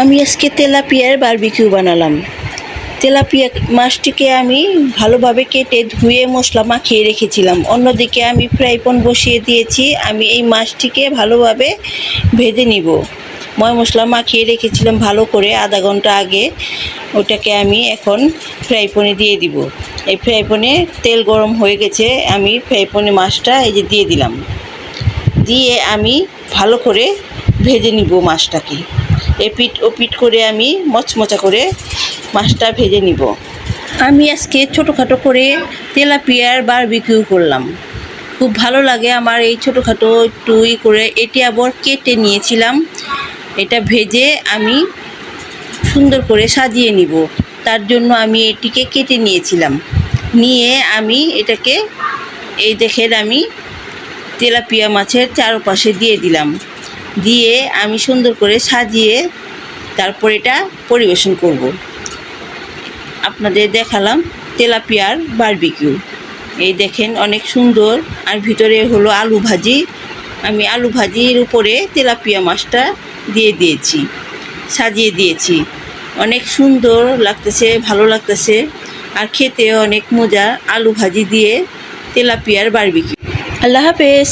আমি আজকে তেলাপিয়ার বারবিকিউ বানালাম। তেলাপিয়া মাছটিকে আমি ভালোভাবে কেটে ধুয়ে মশলা মাখিয়ে রেখেছিলাম। অন্যদিকে আমি ফ্রাই প্যান বসিয়ে দিয়েছি। আমি এই মাছটিকে ভালোভাবে ভেজে নিব। মশলা মাখিয়ে রেখেছিলাম ভালো করে আধা ঘন্টা আগে। ওটাকে আমি এখন ফ্রাই প্যানে দিয়ে দিব। এই ফ্রাই প্যানে তেল গরম হয়ে গেছে। আমি ফ্রাই প্যানে মাছটা এই যে দিয়ে দিলাম। দিয়ে আমি ভালো করে ভেজে নিব মাছটাকে। এপিট ওপিট করে আমি মচমচা করে মাছটা ভেজে নিব। আমি আজকে ছোটোখাটো করে তেলাপিয়ার বারবিকিউ করলাম। খুব ভালো লাগে আমার এই ছোটোখাটো একটু করে। এটি আবার কেটে নিয়েছিলাম। এটা ভেজে আমি সুন্দর করে সাজিয়ে নিব। তার জন্য আমি এটিকে কেটে নিয়েছিলাম। নিয়ে আমি এটাকে এই দেখেন আমি তেলাপিয়া মাছের চারপাশে দিয়ে দিলাম। দিয়ে আমি সুন্দর করে সাজিয়ে তারপর এটা পরিবেশন করব। আপনাদের দেখালাম তেলাপিয়ার বারবিকিউ। এই দেখেন অনেক সুন্দর। আর ভিতরে হলো আলু ভাজি। আমি আলু ভাজির উপরে তেলাপিয়া মাছটা দিয়ে দিয়েছি, সাজিয়ে দিয়েছি। অনেক সুন্দর লাগতেছে, ভালো লাগতেছে। আর খেতে অনেক মজা আলু ভাজি দিয়ে তেলাপিয়ার বারবিকিউ। আল্লাহ হাফেজ।